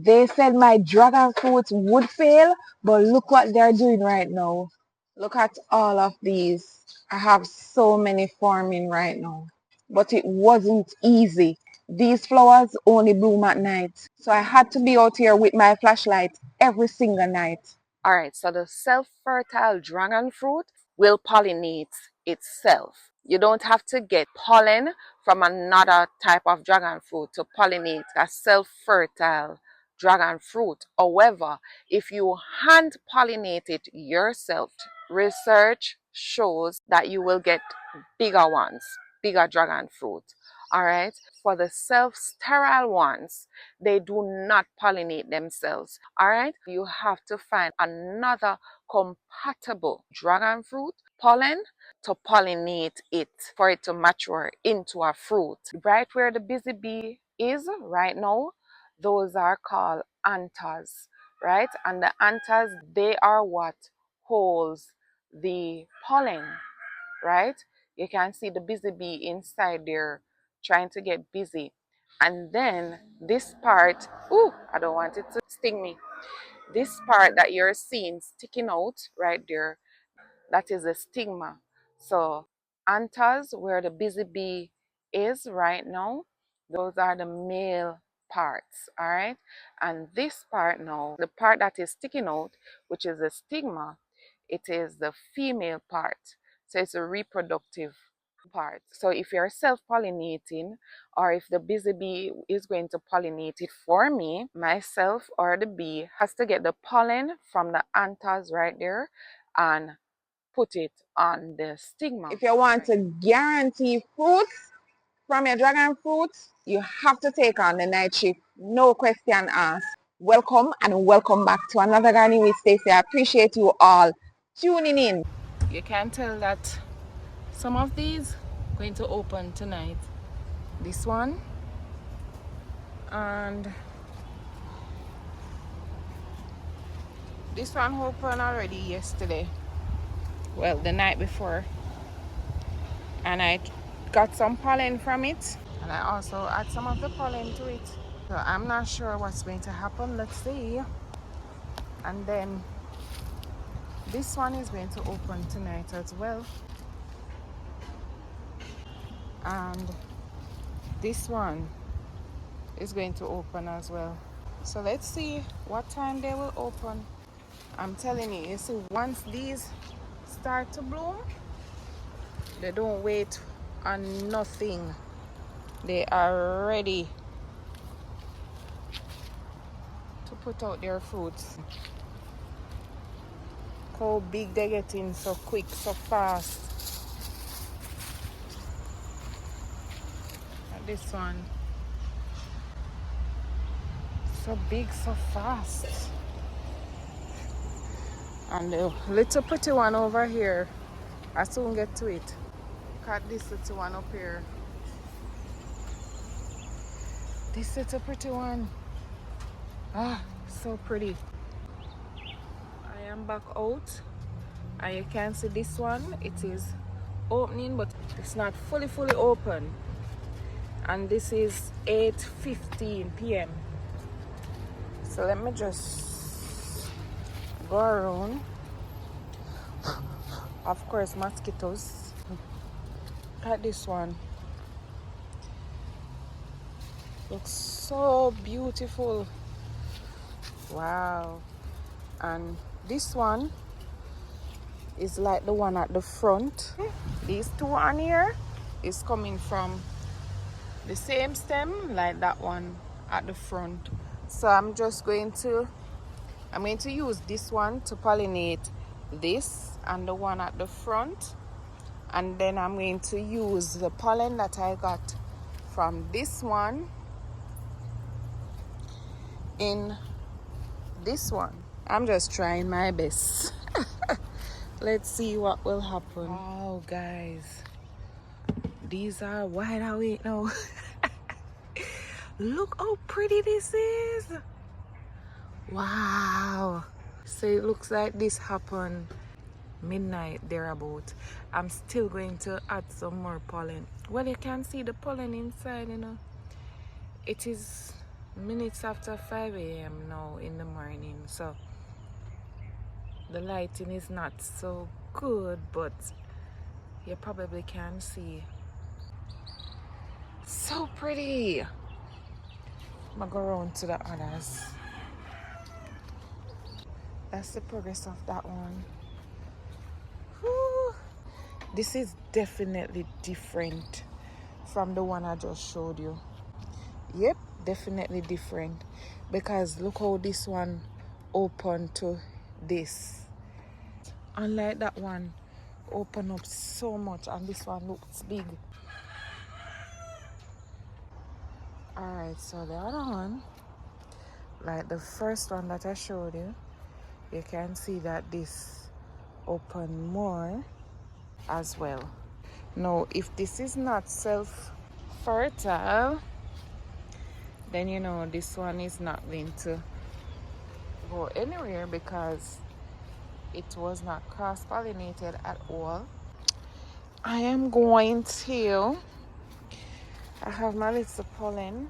They said my dragon fruit would fail, but look what they're doing right now. Look at all of these. I have so many forming right now, but it wasn't easy. These flowers only bloom at night, so I had to be out here with my flashlight every single night. Alright, so the self-fertile dragon fruit will pollinate itself. You don't have to get pollen from another type of dragon fruit to pollinate a self-fertile dragon fruit. However, if you hand pollinate it yourself, research shows that you will get bigger ones, bigger dragon fruit. All right, for the self-sterile ones, they do not pollinate themselves. All right, you have to find another compatible dragon fruit pollen to pollinate it for it to mature into a fruit. Right where the busy bee is right now, those are called anthers, right? And the anthers, they are what holds the pollen, right? You can see the busy bee inside there trying to get busy. And then this part, ooh, I don't want it to sting me. This part that you're seeing sticking out right there, that is a stigma. So anthers, where the busy bee is right now, those are the male parts, all right? And this part now, the part that is sticking out, which is the stigma, it is the female part. So it's a reproductive part. So if you're self-pollinating, or if the busy bee is going to pollinate it for me, myself or the bee has to get the pollen from the anthers right there and put it on the stigma. If you want to guarantee fruits from your dragon fruit, you have to take on the night shift. No question asked. Welcome and welcome back to another gardening with Stacey. I appreciate you all tuning in. You can tell that some of these going to open tonight. This one and this one opened already yesterday. Well, the night before. And I got some pollen from it. And I also add some of the pollen to it. So I'm not sure what's going to happen. Let's see. And then this one is going to open tonight as well. And this one is going to open as well. So let's see what time they will open. I'm telling you, you see, once these start to bloom, they don't wait on nothing. They are ready to put out their fruits. How big they're getting so quick, so fast. Like this one. So big, so fast. And the little pretty one over here, I soon get to it. Look at this little one up here. This little pretty one. Ah, so pretty. I am back out. And you can see this one. It is opening, but it's not fully open. And this is 8:15 p.m. So let me just go around. Of course, mosquitoes. Look at this one. Looks so beautiful. Wow. And this one is like the one at the front. These two on here is coming from the same stem like that one at the front. So I'm going to use this one to pollinate this and the one at the front, and then I'm going to use the pollen that I got from this one in this one. I'm just trying my best. Let's see what will happen. Oh guys, these are wide awake now. Look how pretty this is. Wow. So it looks like this happened midnight thereabout. I'm still going to add some more pollen. Well, you can see the pollen inside, you know. It is minutes after 5 a.m. now in the morning, so the lighting is not so good, but you probably can see. So pretty. I'm gonna go around to the others. That's the progress of that one. Whew. This is definitely different from the one I just showed you. Yep, definitely different, because look how this one open to this. Unlike that one, open up so much, and this one looks big. Alright, so the other one, like the first one that I showed you, you can see that this open more as well. Now, if this is not self-fertile, then you know this one is not going to go anywhere because it was not cross-pollinated at all. I am going to, I have my little pollen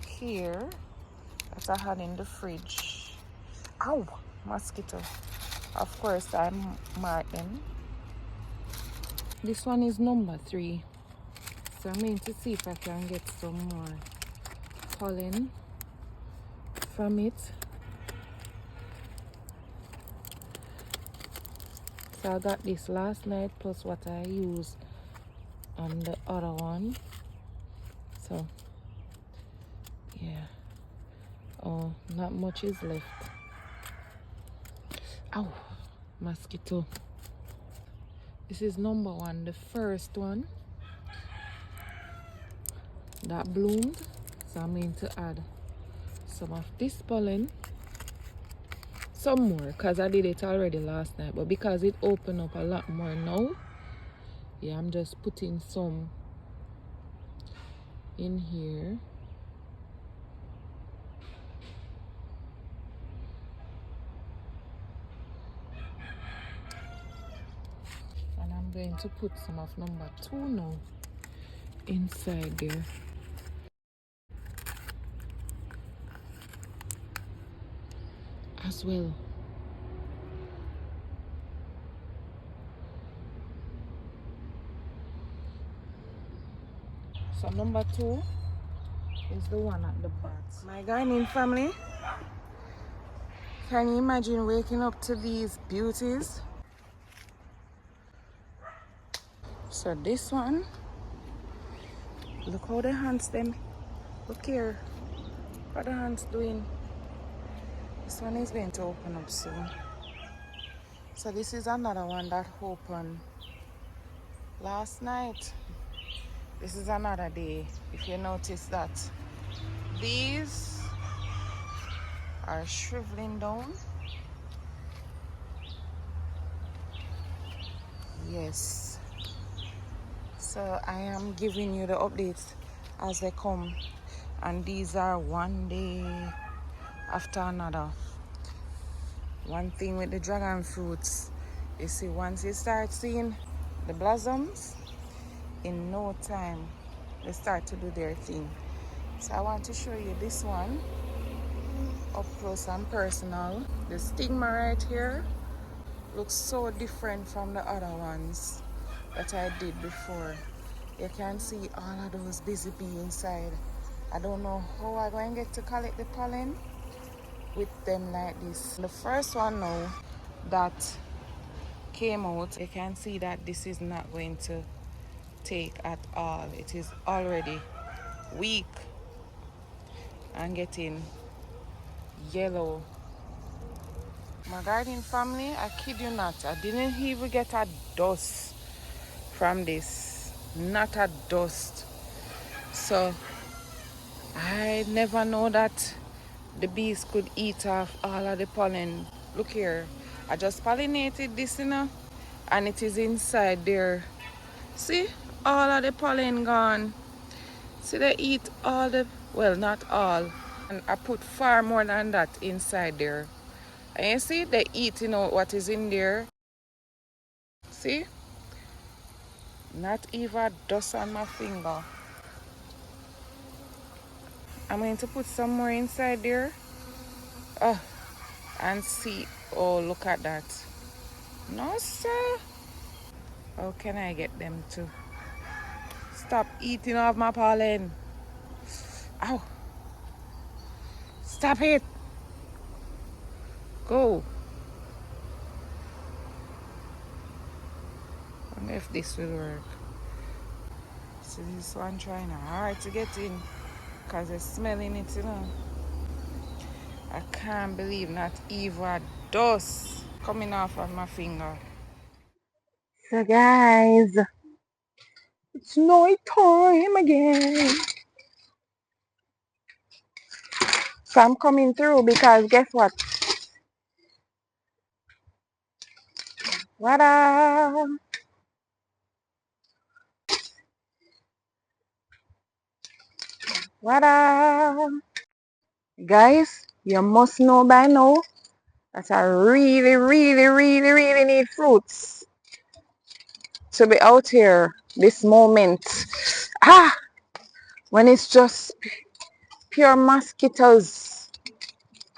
here that I had in the fridge. Ow, mosquito. Of course, I'm marking. This one is number 3. So I'm going to see if I can get some more pollen from it. So I got this last night plus what I used on the other one. So yeah. Oh, not much is left. Ow, mosquito. This is number 1, the first one that bloomed. So I'm going to add some of this pollen, some more, because I did it already last night, but because it opened up a lot more now, yeah, I'm just putting some in here. And I'm going to put some of number 2 now inside there. As well. So number 2 is the one at the back. My gardening family, can you imagine waking up to these beauties? So this one, look how the hands them. Look here, what the hands doing. This one is going to open up soon. So this is another one that opened last night. This is another day. If you notice that these are shriveling down. Yes. So I am giving you the updates as they come. And these are one day after another. One thing with the dragon fruits, you see, once you start seeing the blossoms, in no time they start to do their thing. So I want to show you this one up close and personal. The stigma right here looks so different from the other ones that I did before. You can see all of those busy bees inside. I don't know how I'm going to get to collect the pollen with them like this. The first one now that came out, you can see that this is not going to take at all. It is already weak and getting yellow. My gardening family, I kid you not, I didn't even get a dust from this. Not a dust. So I never know that the bees could eat off all of the pollen. Look here, I just pollinated this, you know, and it is inside there. See, all of the pollen gone. See, they eat all the, well, not all, and I put far more than that inside there. And you see, they eat, you know, what is in there. See, not even dust on my finger. I'm going to put some more inside there. Oh, and see. Oh, look at that. No, sir. How can I get them to stop eating off my pollen? Ow. Stop it. Go. I wonder if this will work. See this one trying hard to get in because it's smelling it, you know. I can't believe not even dust coming off of my finger. So guys, it's night time again. So I'm coming through because guess what? What What Guys, you must know by now that I really need fruits to be out here this moment. Ah, when it's just pure mosquitoes.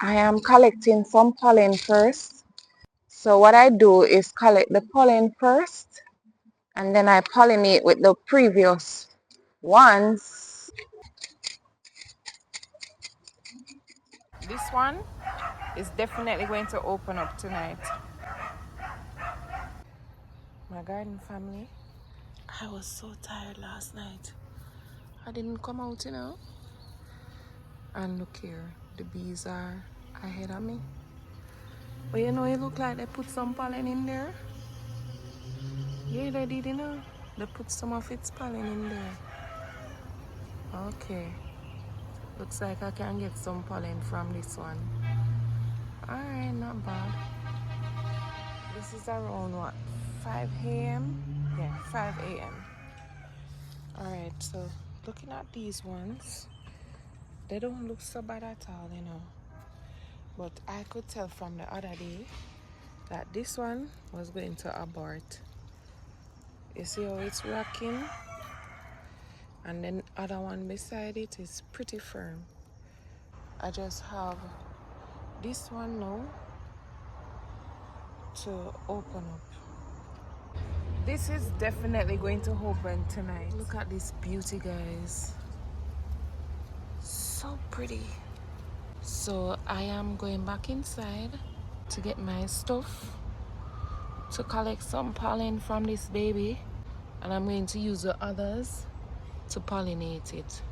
I am collecting some pollen first. So what I do is collect the pollen first and then I pollinate with the previous ones. This one is definitely going to open up tonight. My garden family. I was so tired last night. I didn't come out, you know. And look here, the bees are ahead of me. But you know, it look like they put some pollen in there. Yeah, they did, you know. They put some of its pollen in there. Okay. Looks like I can get some pollen from this one. Alright, not bad. This is around what? 5 a.m.? Yeah, 5 a.m. Alright, so looking at these ones, they don't look so bad at all, you know. But I could tell from the other day that this one was going to abort. You see how it's rocking? And then the other one beside it is pretty firm. I just have this one now to open up. This is definitely going to open tonight. Look at this beauty, guys. So pretty. So I am going back inside to get my stuff to collect some pollen from this baby, and I'm going to use the others to pollinate it.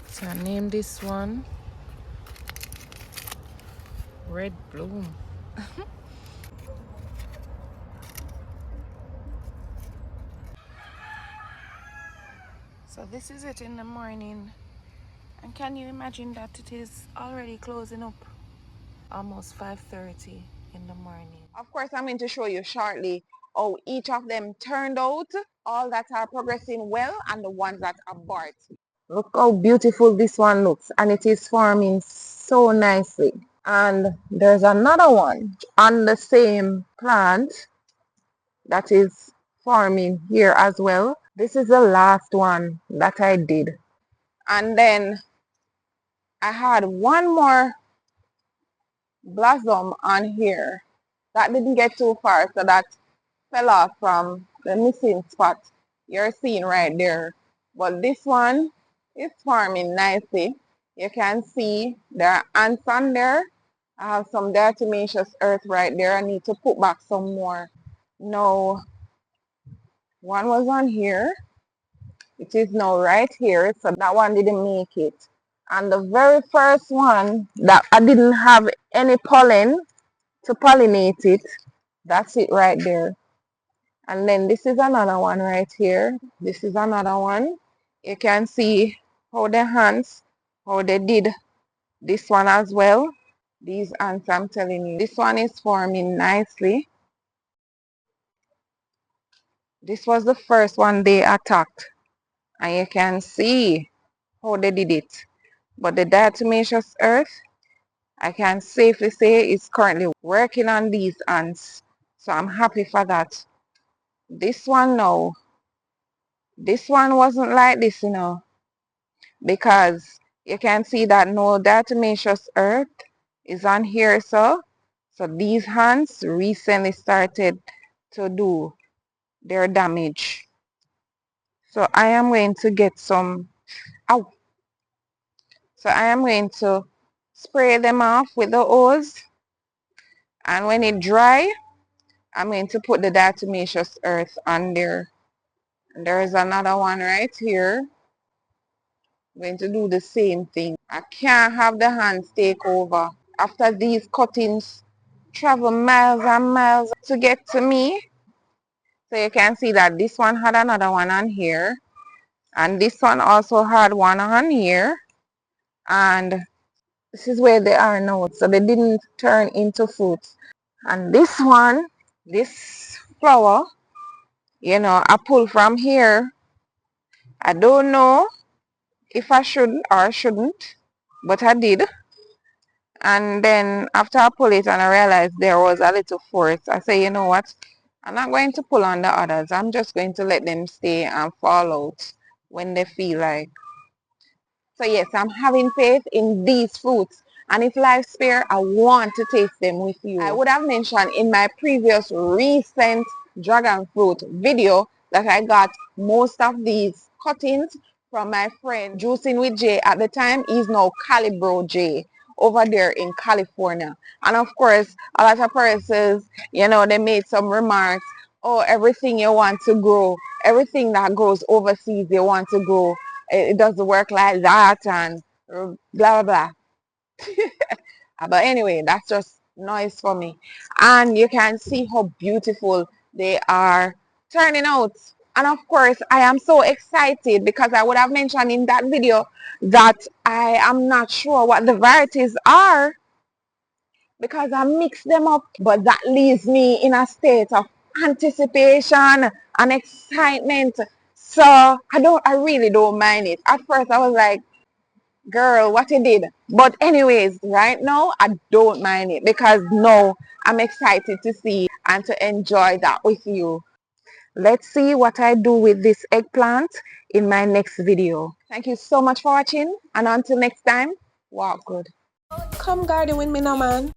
So I named this one Red Bloom. So this is it in the morning, and can you imagine that it is already closing up? Almost 5:30 in the morning. Of course, I'm going to show you shortly how each of them turned out, all that are progressing well and the ones that abort. Look how beautiful this one looks, and it is forming so nicely. And there's another one on the same plant that is forming here as well. This is the last one that I did. And then I had one more blossom on here that didn't get too far, so that fell off from the missing spot you're seeing right there. But this one is forming nicely. You can see there are ants on there. I have some diatomaceous earth right there. I need to put back some more. No, one was on here. It is now right here, so that one didn't make it. And the very first one that I didn't have any pollen to pollinate it, that's it right there. And then this is another one right here. This is another one. You can see how the ants, how they did this one as well. These ants, I'm telling you, this one is forming nicely. This was the first one they attacked, and you can see how they did it. But the diatomaceous earth, I can safely say, is currently working on these ants. So I'm happy for that. This one no. This one wasn't like this, you know, because you can see that no diatomaceous earth is on here, so these hands recently started to do their damage. So I am going to get some, ow, so I am going to spray them off with the hose, and when it dry, I'm going to put the diatomaceous earth on there. And there is another one right here. I'm going to do the same thing. I can't have the hands take over. After these cuttings travel miles and miles to get to me. So you can see that this one had another one on here. And this one also had one on here. And this is where they are now. So they didn't turn into fruits. And this one, this flower, you know, I pull from here. I don't know if I should or shouldn't, but I did. And then after I pull it and I realized there was a little force, I say, you know what? I'm not going to pull on the others. I'm just going to let them stay and fall out when they feel like. So yes, I'm having faith in these fruits. And if life spare, I want to taste them with you. I would have mentioned in my previous recent dragon fruit video that I got most of these cuttings from my friend Juicing with Jay. At the time, he's now Calibro Jay over there in California. And of course, a lot of persons, you know, they made some remarks. Oh, everything you want to grow, everything that grows overseas, you want to grow. It doesn't work like that and blah, blah, blah. But anyway, that's just noise for me. And you can see how beautiful they are turning out. And of course, I am so excited because I would have mentioned in that video that I am not sure what the varieties are because I mix them up. But that leaves me in a state of anticipation and excitement. So I really don't mind it. At first I was like, girl, what you did? But anyways, right now I don't mind it because now I'm excited to see and to enjoy that with you. Let's see what I do with this eggplant in my next video. Thank you so much for watching, and until next time, walk good. Come garden with me now, man.